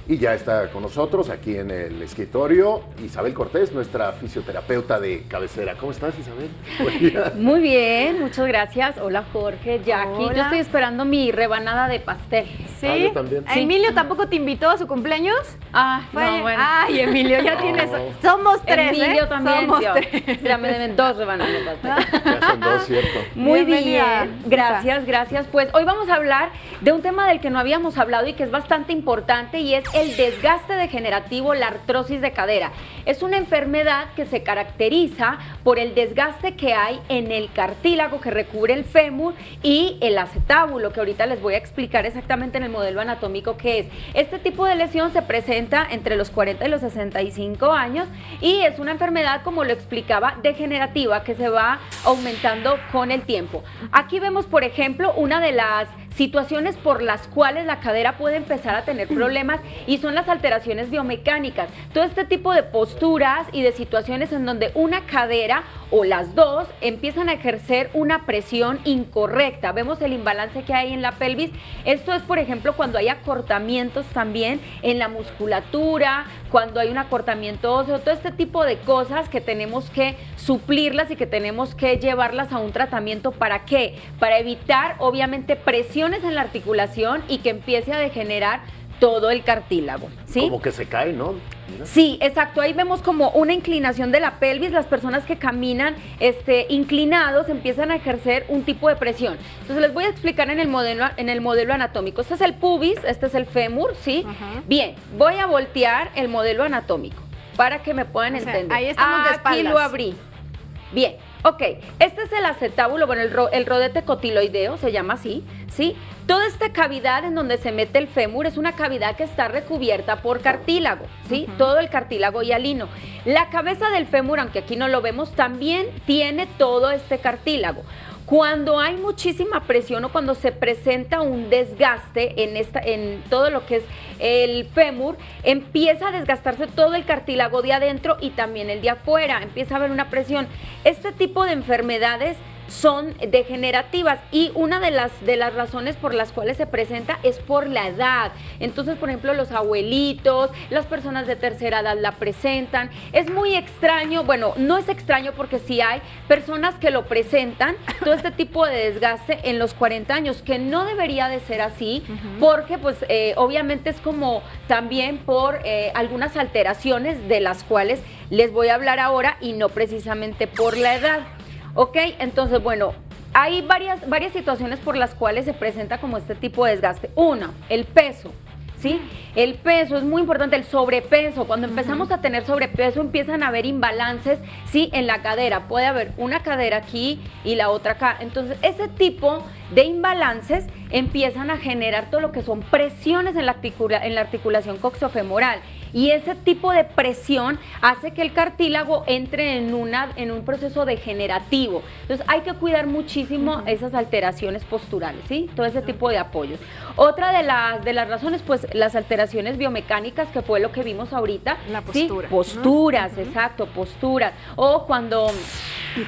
Y ya está con nosotros aquí en el escritorio Isabel Cortés, nuestra fisioterapeuta de cabecera. ¿Cómo estás, Isabel? Buen día. Muy bien, muchas gracias. Hola, Jorge, Jackie. Hola. Yo estoy esperando mi rebanada de pastel. ¿Sí? Ah, yo también. ¿A Emilio tampoco te invitó a su cumpleaños? Ah, Fue- no, bueno. Ay, Emilio, ya No. tienes. Somos tres, Emilio ¿eh? también. Somos tío. tres. Ya me deben 2 rebanadas de pastel. Ya son dos, ¿cierto? Muy Bienvenida, bien, gracias, gracias. Pues hoy vamos a hablar de un tema del que no habíamos hablado y que es bastante importante y es el desgaste degenerativo, la artrosis de cadera. Es una enfermedad que se caracteriza por el desgaste que hay en el cartílago que recubre el fémur y el acetábulo, que ahorita les voy a explicar exactamente en el modelo anatómico qué es. Este tipo de lesión se presenta entre los 40 y los 65 años y es una enfermedad, como lo explicaba, degenerativa que se va aumentando con el tiempo. Aquí vemos, por ejemplo, una de las situaciones por las cuales la cadera puede empezar a tener problemas y son las alteraciones biomecánicas. Todo este tipo de posturas y de situaciones en donde una cadera o las dos empiezan a ejercer una presión incorrecta. Vemos el imbalance que hay en la pelvis. Esto es, por ejemplo, cuando hay acortamientos también en la musculatura, cuando hay un acortamiento óseo, todo este tipo de cosas que tenemos que suplirlas y que tenemos que llevarlas a un tratamiento. ¿Para qué? Para evitar, obviamente, presiones en la articulación y que empiece a degenerar todo el cartílago, ¿sí? Como que se cae, ¿no? Mira. Sí, exacto. Ahí vemos como una inclinación de la pelvis. Las personas que caminan inclinados empiezan a ejercer un tipo de presión. Entonces les voy a explicar en el modelo anatómico. Este es el pubis, este es el fémur, ¿sí? Ajá. Bien, voy a voltear el modelo anatómico para que me puedan O sea, entender. ahí estamos de Aquí espaldas. lo abrí. Bien, ok. Este es el acetábulo, bueno, el rodete cotiloideo, se llama así, ¿sí? Toda esta cavidad en donde se mete el fémur es una cavidad que está recubierta por cartílago, ¿sí? Todo el cartílago hialino. La cabeza del fémur, aunque aquí no lo vemos, también tiene todo este cartílago. Cuando hay muchísima presión o cuando se presenta un desgaste en todo lo que es el fémur, empieza a desgastarse todo el cartílago de adentro y también el de afuera, empieza a haber una presión. Este tipo de enfermedades son degenerativas y una de las razones por las cuales se presenta es por la edad. Entonces, por ejemplo, los abuelitos, las personas de tercera edad la presentan. Es muy extraño, bueno, no es extraño porque sí hay personas que lo presentan, todo este tipo de desgaste en los 40 años, que no debería de ser así, porque pues obviamente es como también por algunas alteraciones de las cuales les voy a hablar ahora y no precisamente por la edad. Ok, entonces, bueno, hay varias situaciones por las cuales se presenta como este tipo de desgaste. Una, el peso, ¿sí? El peso es muy importante, el sobrepeso. Cuando empezamos a tener sobrepeso empiezan a haber imbalances, ¿sí? En la cadera. Puede haber una cadera aquí y la otra acá. Entonces, ese tipo de imbalances empiezan a generar todo lo que son presiones en la articulación coxofemoral. Y ese tipo de presión hace que el cartílago entre en un proceso degenerativo. Entonces hay que cuidar muchísimo esas alteraciones posturales, ¿sí? Todo ese tipo de apoyos. Otra de las razones, pues las alteraciones biomecánicas, que fue lo que vimos ahorita. La postura, ¿sí? Posturas, exacto, posturas. O cuando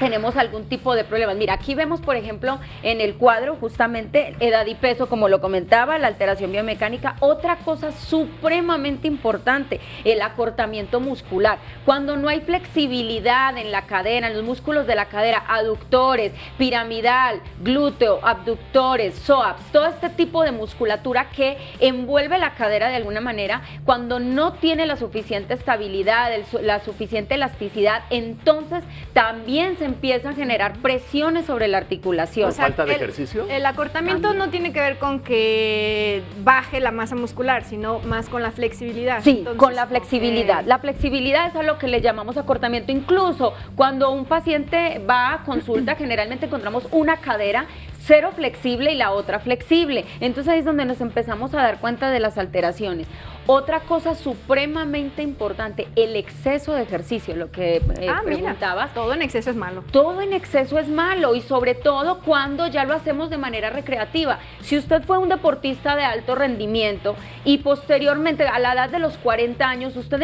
tenemos algún tipo de problemas. Mira, aquí vemos, por ejemplo, en el cuadro justamente edad y peso, como lo comentaba, la alteración biomecánica. Otra cosa supremamente importante, el acortamiento muscular. Cuando no hay flexibilidad en la cadera, en los músculos de la cadera, aductores, piramidal, glúteo, abductores, psoas, todo este tipo de musculatura que envuelve la cadera de alguna manera, cuando no tiene la suficiente estabilidad, la suficiente elasticidad, entonces también se empiezan a generar presiones sobre la articulación. ¿Por falta de ejercicio? El acortamiento no tiene que ver con que baje la masa muscular, sino más con la flexibilidad. Sí, Entonces, con la flexibilidad. La flexibilidad es a lo que le llamamos acortamiento. Incluso cuando un paciente va a consulta, generalmente encontramos una cadera cero flexible y la otra flexible. Entonces ahí es donde nos empezamos a dar cuenta de las alteraciones. Otra cosa supremamente importante, el exceso de ejercicio, lo que preguntabas. Mira, todo en exceso es malo. Todo en exceso es malo y sobre todo cuando ya lo hacemos de manera recreativa. Si usted fue un deportista de alto rendimiento y posteriormente a la edad de los 40 años usted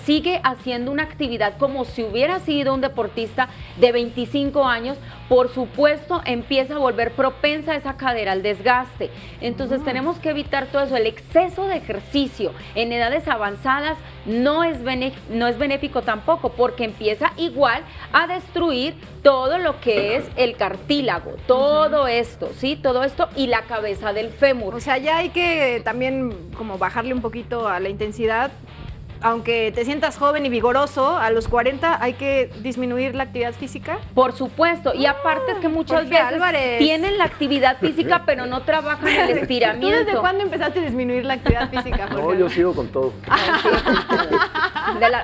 sigue haciendo una actividad como si hubiera sido un deportista de 25 años, por supuesto empieza a volver volver propensa esa cadera al desgaste. Entonces tenemos que evitar todo eso. El exceso de ejercicio en edades avanzadas no es benéfico tampoco, porque empieza igual a destruir todo lo que es el cartílago, todo esto, ¿sí? Todo esto y la cabeza del fémur. O sea, ya hay que también como bajarle un poquito a la intensidad. Aunque te sientas joven y vigoroso, a los 40 hay que disminuir la actividad física. Por supuesto, y aparte es que muchas Jorge veces Álvarez tienen la actividad física, pero no trabajan el ¿Tú estiramiento. desde cuándo empezaste a disminuir la actividad física, Jorge? No, yo sigo con todo.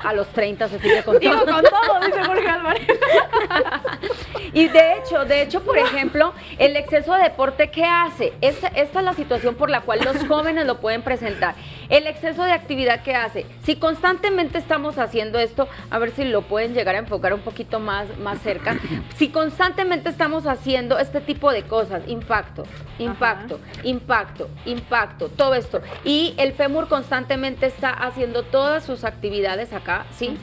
A los 30 se sigue con Digo todo. con todo, dice Jorge Álvarez. Y de hecho, por ejemplo, el exceso de deporte, ¿qué hace? Esta es la situación por la cual los jóvenes lo pueden presentar. El exceso de actividad, ¿qué hace? Si constantemente estamos haciendo esto, a ver si lo pueden llegar a enfocar un poquito más cerca. Si constantemente estamos haciendo este tipo de cosas, impacto, todo esto. Y el fémur constantemente está haciendo todas sus actividades acá, ¿sí?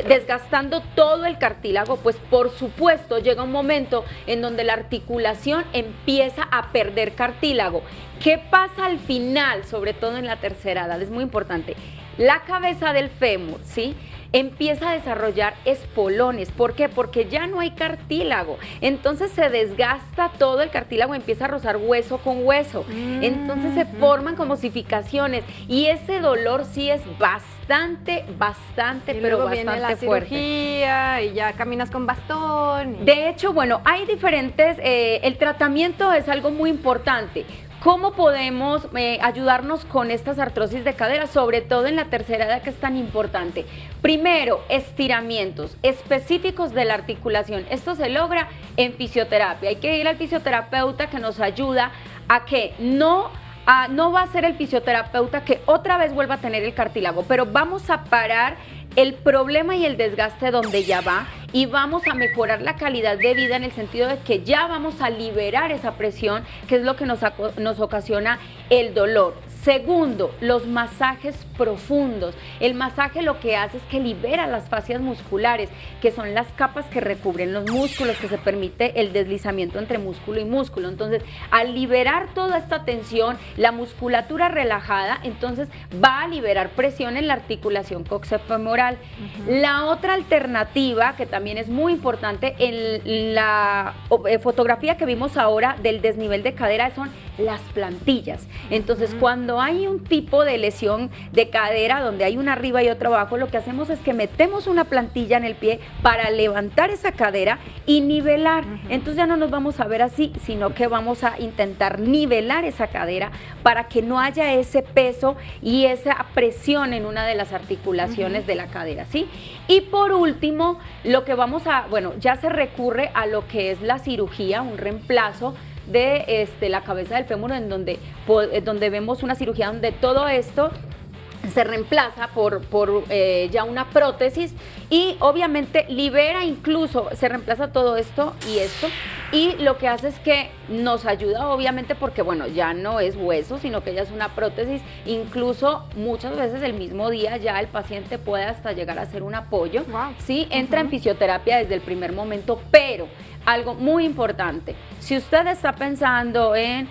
Desgastando todo el cartílago, pues por supuesto llega un momento en donde la articulación empieza a perder cartílago. ¿Qué pasa al final, sobre todo en la tercera edad? Es muy importante. La cabeza del fémur, ¿sí?, empieza a desarrollar espolones. ¿Por qué? Porque ya no hay cartílago. Entonces se desgasta todo el cartílago, empieza a rozar hueso con hueso. Entonces se forman como osificaciones. Y ese dolor sí es bastante, Y pero luego viene la bastante cirugía fuerte. y ya caminas con bastón. De hecho, bueno, hay diferentes, el tratamiento es algo muy importante. ¿Cómo podemos ayudarnos con estas artrosis de cadera, sobre todo en la tercera edad, que es tan importante? Primero, estiramientos específicos de la articulación. Esto se logra en fisioterapia. Hay que ir al fisioterapeuta que nos ayuda a que no va a ser el fisioterapeuta que otra vez vuelva a tener el cartílago, pero vamos a parar el problema y el desgaste donde ya va, y vamos a mejorar la calidad de vida en el sentido de que ya vamos a liberar esa presión, que es lo que nos ocasiona el dolor. Segundo, los masajes profundos. El masaje lo que hace es que libera las fascias musculares, que son las capas que recubren los músculos, que se permite el deslizamiento entre músculo y músculo. Entonces, al liberar toda esta tensión, la musculatura relajada, entonces va a liberar presión en la articulación coxofemoral. La otra alternativa, que también es muy importante en la fotografía que vimos ahora del desnivel de cadera, son las plantillas. Entonces, cuando hay un tipo de lesión de cadera donde hay una arriba y otra abajo, lo que hacemos es que metemos una plantilla en el pie para levantar esa cadera y nivelar. Entonces ya no nos vamos a ver así, sino que vamos a intentar nivelar esa cadera para que no haya ese peso y esa presión en una de las articulaciones de la cadera, ¿sí? Y por último, lo que ya se recurre a lo que es la cirugía, un reemplazo de la cabeza del fémur, en donde vemos una cirugía donde todo esto se reemplaza por ya una prótesis, y obviamente libera, incluso se reemplaza todo esto, y lo que hace es que nos ayuda, obviamente, porque bueno, ya no es hueso, sino que ya es una prótesis. Incluso muchas veces el mismo día ya el paciente puede hasta llegar a ser un apoyo. Sí, entra en fisioterapia desde el primer momento, pero algo muy importante, si usted está pensando en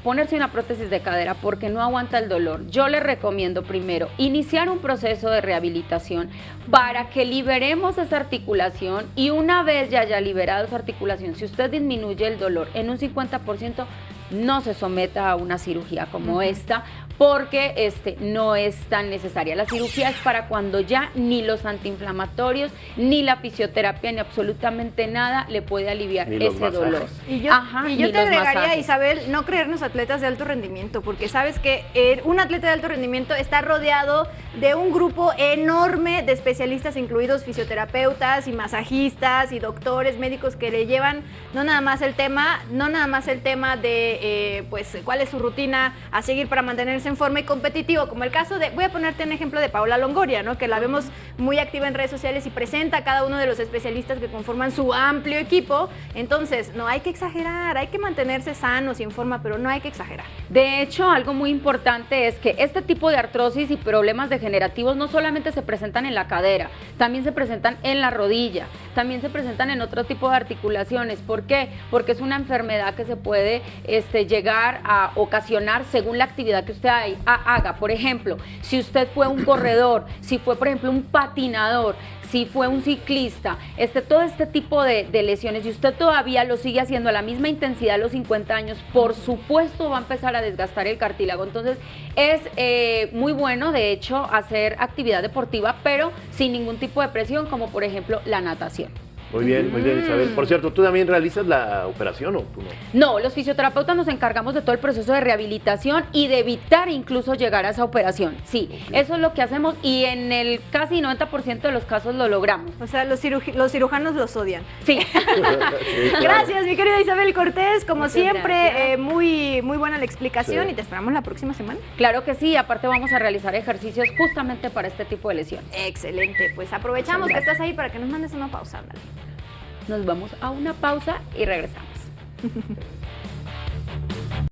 ponerse una prótesis de cadera porque no aguanta el dolor, yo le recomiendo primero iniciar un proceso de rehabilitación para que liberemos esa articulación, y una vez ya haya liberado esa articulación, si usted disminuye el dolor en un 50%, no se someta a una cirugía como esta, porque no es tan necesaria. La cirugía es para cuando ya ni los antiinflamatorios, ni la fisioterapia, ni absolutamente nada le puede aliviar ese dolor. Y yo te agregaría, Isabel, no creernos atletas de alto rendimiento, porque sabes que un atleta de alto rendimiento está rodeado de un grupo enorme de especialistas, incluidos fisioterapeutas y masajistas y doctores, médicos, que le llevan no nada más el tema de pues cuál es su rutina a seguir para mantenerse en forma y competitivo, como el caso de, voy a ponerte un ejemplo de Paola Longoria, ¿no? Que la vemos muy activa en redes sociales y presenta a cada uno de los especialistas que conforman su amplio equipo. Entonces, no hay que exagerar, hay que mantenerse sanos y en forma, pero no hay que exagerar. De hecho, algo muy importante es que este tipo de artrosis y problemas degenerativos no solamente se presentan en la cadera, también se presentan en la rodilla, también se presentan en otro tipo de articulaciones. ¿Por qué? Porque es una enfermedad que se puede llegar a ocasionar según la actividad que usted haga. Por ejemplo, si usted fue un corredor, si fue, por ejemplo, un patinador, si fue un ciclista, todo este tipo de lesiones, y usted todavía lo sigue haciendo a la misma intensidad a los 50 años, por supuesto va a empezar a desgastar el cartílago. Entonces es muy bueno, de hecho, hacer actividad deportiva, pero sin ningún tipo de presión, como por ejemplo la natación. Muy bien, Isabel. Por cierto, ¿tú también realizas la operación o tú no? No, los fisioterapeutas nos encargamos de todo el proceso de rehabilitación y de evitar incluso llegar a esa operación. Sí, eso es lo que hacemos y en el casi 90% de los casos lo logramos. O sea, los cirujanos los odian. Sí. Sí, claro. Gracias, mi querida Isabel Cortés. Como Muchas siempre, muy buena la explicación y te esperamos la próxima semana. Claro que sí, aparte vamos a realizar ejercicios justamente para este tipo de lesiones. Excelente, pues aprovechamos que estás ahí para que nos mandes una pausa, ándale. Nos vamos a una pausa y regresamos.